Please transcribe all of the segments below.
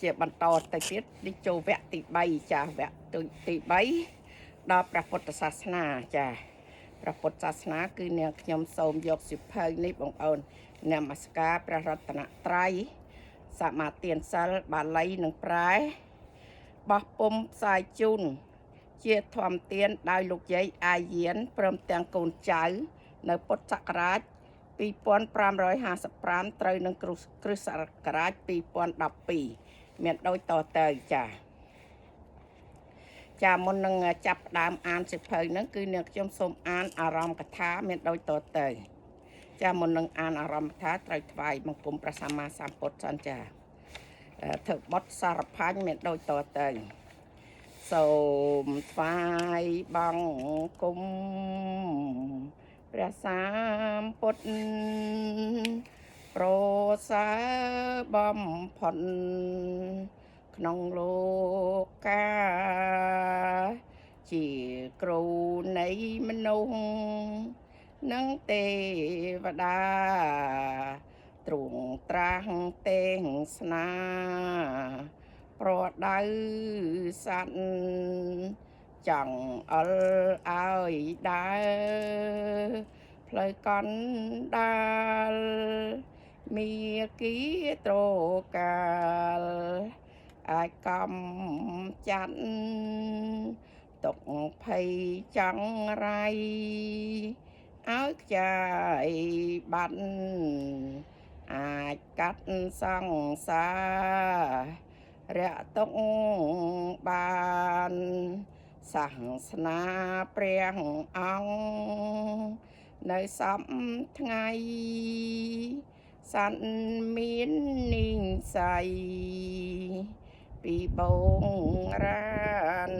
ជាបន្តទៅទៀតនេះចូលវគ្គទី3ចាវគ្គទី3ដល់ព្រះពុទ្ធសាសនាចាព្រះពុទ្ធសាសនាគឺនាងខ្ញុំសូមយកសិភៅនេះបងប្អូននមស្ការព្រះរតនត្រ័យសមាទានសិលបាលីនិងប្រែបោះពុំផ្សាយជូនជាធម្មទានដោយលោកយាយអាយានព្រមទាំងកូនចៅនៅពុទ្ធសករាជ2555ត្រូវនឹងគ្រិស្តសករាជ2012មានដូចតទៅចាមុននឹងចាប់ផ្ដើមអានសិភៅហ្នឹងគឺនាងខ្ញុំសូមអានអារម្មណ៍កថាមានដូចតទៅចាមុននឹងអានអារម្មណ៍កថាត្រូវថ្វាយបង្គំព្រះសម្មាសម្ពុទ្ធសិនចាធ្វើបទសារផាញ់មានដូចតទៅសូមថ្វាយបង្គំព្រះសម្ពុទ្ធប្រសើរបំផុតក្នុងលោកកាជាគ្រូនៃមនុស្សនិងទេវតាទ្រង់ត្រាស់ទេសនាប្រដៅសัตว์ចង់អល់ឲ្យដើរផ្លូវកណ្ដាលមាគីត្រកាលអាចកំចាត់ទុកភ័យចង្រៃឲ្យខ្ចាយបាត់អាចកាត់សង្សារៈទុកបានសាសនាព្រះអង្គនៅសពថ្ងៃសន្ទមាននិស័យពីបងរាន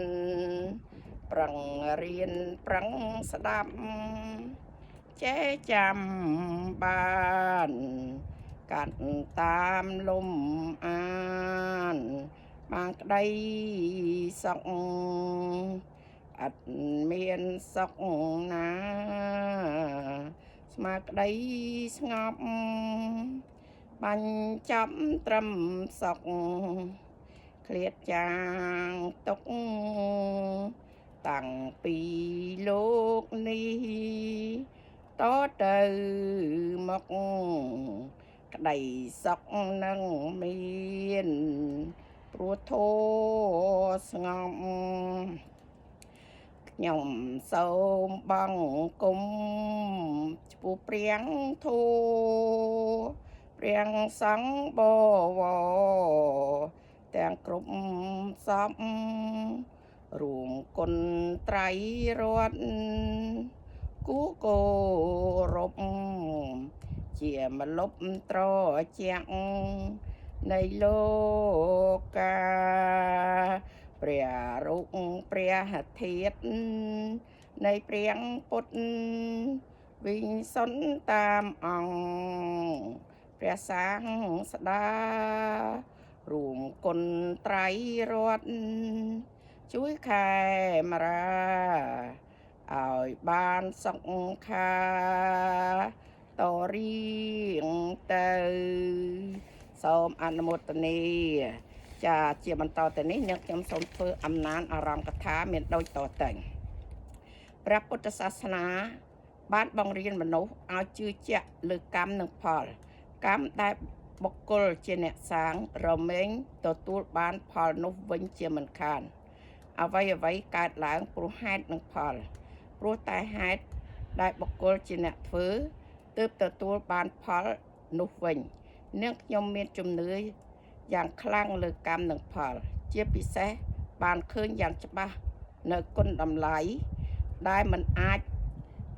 ប្រឹងរៀនប្រឹងស្ដាប់ចេះចាំបានកាត់តាមលំអានបានក្តីសុខអត់មានសុខណាស្មើក្តីស្ងប់បាញ់ចាប់ត្រឹមសុខឃ្លាតចាងទុកតាំងពីលោកនេះតទៅមកក្តីសុខនឹងមានព្រោះធម៌ស្ងប់ខ្ញុំសូមបង្គំចំពោះព្រះធម៌ព្រះសង្ឃបវរទាំងគ្រប់សពរួមគុណត្រៃរតន៍គូគោរពជាមលុបត្រជាក់នៃលោកកាព្រះរូបព្រះធាតុនៃព្រះពុទ្ធវិញសុនតាមអង្គព្រះសាស្តារួមគុណត្រៃរតន៍ជួយខែមរាឲ្យបានសុខាតរៀងទៅសូមអនុមោទនាចាជាបន្តទៅនេះនាងខ្ញុំសូមធ្វើអំណានអារម្មណ៍កថាមានដូចតទៅព្រះពុទ្ធសាសនាបានបង្រៀនមនុស្សឲ្យជឿជាក់លើកម្មនិងផលកម្មដែលបុគ្គលជាអ្នកសាងរមែងទទួលបានផលនោះវិញជាមិនខានអ្វីកើតឡើងព្រោះហេតុនិងផលព្រោះតែហេតុដែលបុគ្គលជាអ្នកធ្វើទើបទទួលបានផលនោះវិញនាងខ្ញុំមានជំនឿយ៉ាងខ្លាំងលើកម្មនិងផលជាពិសេសបានឃើញយ៉ាងច្បាស់នៅគុណតម្លៃដែលមិនអាច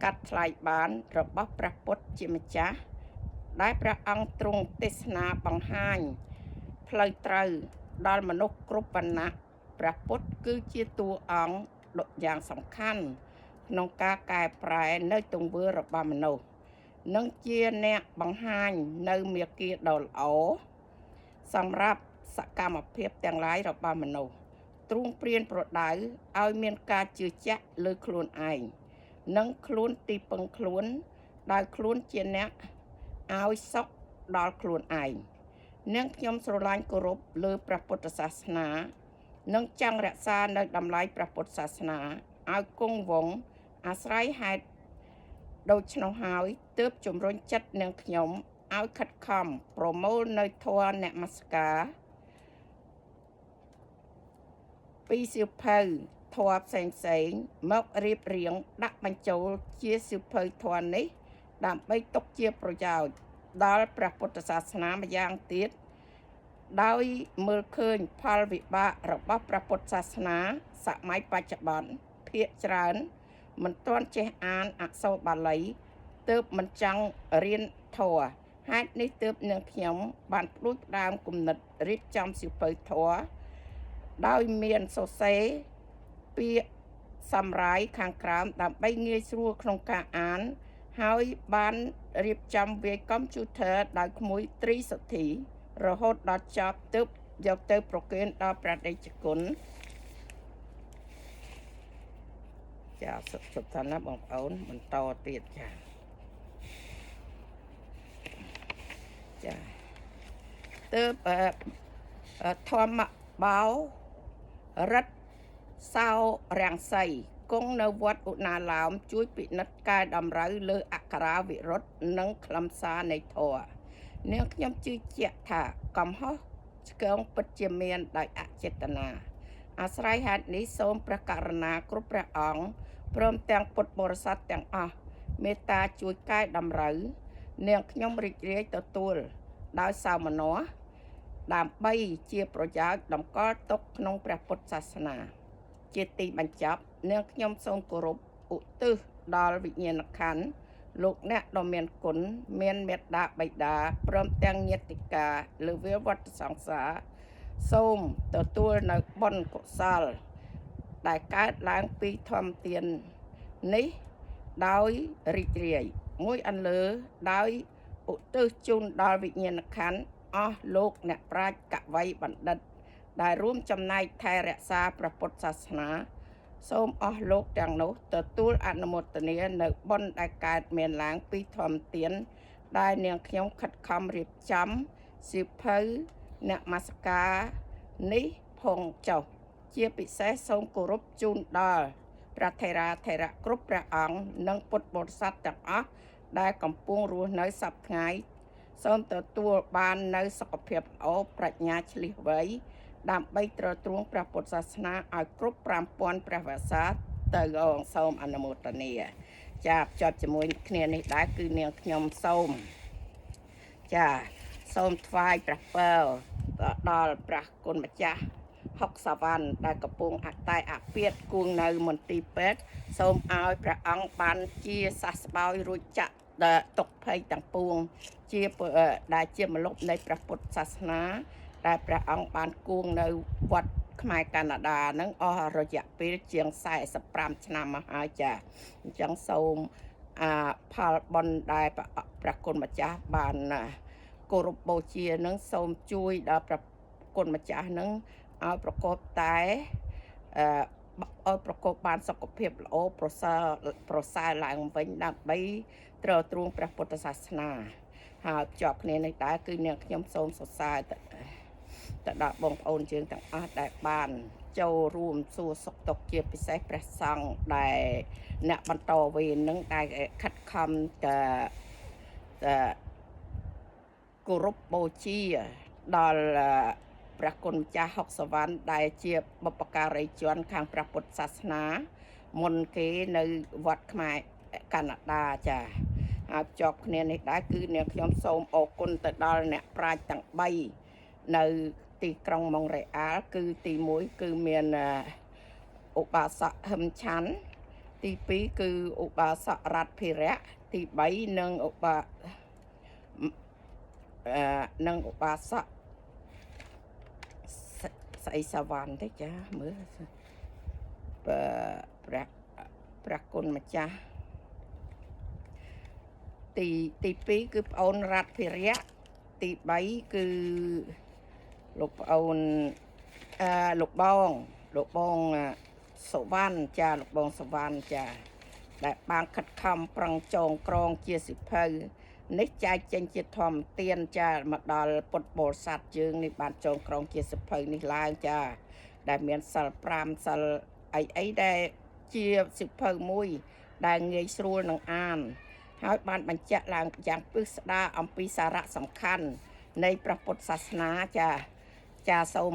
កាត់ថ្លៃបានរបស់ព្រះពុទ្ធជាម្ចាស់ដែលព្រះអង្គទ្រង់ទេសនាបង្ហាញផ្លូវត្រូវដល់មនុស្សគ្រប់វណ្ណៈព្រះពុទ្ធគឺជាតួអង្គយ៉ាងសំខាន់ក្នុងការកែប្រែនៅទង្វើរបស់មនុស្សនិងជាអ្នកបង្ហាញនៅមាគ៌ាដ៏ល្អសម្រាប់សកម្មភាពទាំងឡាយរបស់មនុស្សទ្រង់ព្រានប្រដៅឲ្យមានការជឿជាក់លើខ្លួនឯងនិងខ្លួនទីពឹងខ្លួនដោយខ្លួនជាអ្នកឲ្យសុខដល់ខ្លួនឯង នាងខ្ញុំស្រឡាញ់គោរពលើព្រះពុទ្ធសាសនានិងចង់រក្សានៅតម្លៃព្រះពុទ្ធសាសនាឲ្យគង់វង្សអាស្រ័យហេតុដូច្នោះហើយទើបជំរុញចិត្តនាងខ្ញុំឲ្យខិតខំប្រមូលនៅធម៌នមស្ការពីសៀវភៅធម៌ផ្សេងមករៀបរៀងដាក់បញ្ចូលជាសៀវភៅធម៌នេះដើម្បីទុកជាប្រយោជន៍ដល់ព្រះពុទ្ធសាសនាម្យ៉ាងទៀតដោយមើលឃើញផលវិបាករបស់ព្រះពុទ្ធសាសនាសម័យបច្ចុប្បន្នភាគច្រើនមិនទាន់ចេះអានអក្សរបាលីទើបមិនចង់រៀនធម៌ហេតុនេះទើបនាងខ្ញុំបានផ្ដួចផ្ដើមគំនិតរៀបចំសៀវភៅធម៌ដោយមានសរសេរពាក្យសម្រាយខាងក្រោមដើម្បីងាយស្រួលក្នុងការអានហើយបានរៀបចំវាយកុំព្យូទ័រដោយក្មួយត្រីសុទ្ធីរហូតដល់ចប់ទើបយកទៅប្រគេនដល់ព្រះតេជគុណចាសុខថាណាបងប្អូនបន្តទៀតចាទើបធម្មបោរិទ្ធសោរាំងសីគង់នៅវត្តឧណាឡោមជួយពិនិត្យកែតម្រូវលើអក្ខរាវិរុទ្ធនិងខ្លឹមសារនៃធម៌នាងខ្ញុំជឿជាក់ថាកំហុសឆ្គងពិតជាមានដោយអចេតនាអាស្រ័យហេតុនេះសូមព្រះករុណាគ្រប់ព្រះអង្គព្រមទាំងពុទ្ធបរិស័ទទាំងអស់មេត្តាជួយកែតម្រូវនាងខ្ញុំរីករាយទទួលដោយសោមនស្សដើម្បីជាប្រយោជន៍តម្កល់ទុកក្នុងព្រះពុទ្ធសាសនាជាទីបញ្ចប់នាងខ្ញុំសូមគោរពឧទ្ទិសដល់វិញ្ញាណក្ខន្ធលោកអ្នកដ៏មានគុណមានមេត្តាបិតាព្រមទាំងញាតិកាលើវាវត្តសង្សារសូមទទួលនៅបុណ្យកុសលដែលកើតឡើងពីធម្មទាននេះដោយរីករាយមួយអន្លើដោយឧទ្ទិសជូនដល់វិញ្ញាណក្ខន្ធអស់លោកអ្នកប្រាជ្ញកវីបណ្ឌិតដែលរួមចំណែកថែរក្សាព្រះពុទ្ធសាសនាសូមអស់លោកទាំងនោះទទួលអនុមោទនានៅបុណ្យដែលកើតមានឡើងពីធម្មទានដែលនាងខ្ញុំខិតខំរៀបចំសៀវភៅនមស្ការនេះផងចុះជាពិសេសសូមគោរពជូនដល់ព្រះថេរាធេរៈគ្រប់ព្រះអង្គនិងពុទ្ធបរិស័ទទាំងអស់ដែលកំពុងរស់នៅសប្តាហ៍ថ្ងៃសូមទទួលបាននៅសុខភាពល្អប្រាជ្ញាឆ្លៀសវៃដើម្បីទ្រទ្រង់ព្រះពុទ្ធសាសនាឲ្យគ្រប់5000ព្រះវស្សាទៅសូមអនុមោទនាចាភ្ជាប់ជាមួយគ្នានេះដែរគឺនាងខ្ញុំសូមចាសូមថ្វាយព្រះពរដល់ព្រះគុណម្ចាស់ហុកសាវ៉ាន់ដែលកំពុងអតែអពាតគួងនៅមន្ទីរពេទ្យសូមឲ្យព្រះអង្គបានជាសះស្បើយរួចចាក់ទុកភ័យទាំងពួងជាដែលជាម្លប់នៃព្រះពុទ្ធសាសនាដែលព្រះអង្គបានគួងនៅវត្តខ្មែរកាណាដានឹងអស់រយៈពេលជាង45ឆ្នាំមកហើយចាអញ្ចឹងសូមផលបុណ្យដែលព្រះគុណម្ចាស់បានគោរពបូជានឹងសូមជួយដល់ព្រះគុណម្ចាស់នឹងឲ្យប្រកបតែឲ្យប្រកបបានសុខភាពល្អប្រសើរឡើងវិញដើម្បីទ្រទ្រង់ព្រះពុទ្ធសាសនាហើយភ្ជាប់គ្នានេះដែរគឺនាងខ្ញុំសូមសរសើរទៅដល់បងប្អូនយើងទាំងអស់ដែលបានចូលរួមសួរសុខទុក្ខជាពិសេសព្រះសង្ឃដែលអ្នកបន្តវេននឹងដែលខិតខំគោរពបូជាដល់ព្រះគុណម្ចាស់ហុកសាវ៉ាន់ដែលជាបុព្វការីជនខាងព្រះពុទ្ធសាសនាមុនគេនៅវត្តខ្មែរកាណាដាចាហើយភ្ជាប់គ្នានេះដែរគឺនាងខ្ញុំសូមអរគុណទៅដល់អ្នកប្រាជ្ញទាំង3នៅទីក្រុងម៉ុងរ៉េអាល់គឺទី1គឺមានឧបាសកហឹមឆាន់ទី2គឺឧបាសករតភិរៈទី3និងឧបាសកស្អីសាវ៉ាន់ទេចាមើលព្រះគុណម្ចាស់ទី2គឺប្អូនរតភិរៈទី3គឺលោកប្អូនលោកបងសុវណ្ណចាលោកបងសុវណ្ណចាដែលបានខិតខំប្រឹងចងក្រងជាសិភៅ នេះចែកចេញជាធម្មទានចាមកដល់ពុទ្ធបរិស័ទយើងនេះបានចងក្រងជាសិភៅនេះឡើងចាដែលមានសិល5សិលអីដែលជាសិភៅមួយដែលងាយស្រួលនឹងអានហើយបានបញ្ជាក់ឡើងយ៉ាងពិស្ដារអំពីសារៈសំខាន់នៃព្រះពុទ្ធសាសនាចាសូម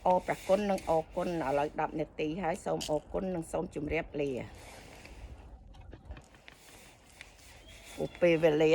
អរព្រះគុណនិងអរគុណឥឡូវ10នាទីហើយសូមអរគុណនិងសូមជម្រាបលាពេលវេលា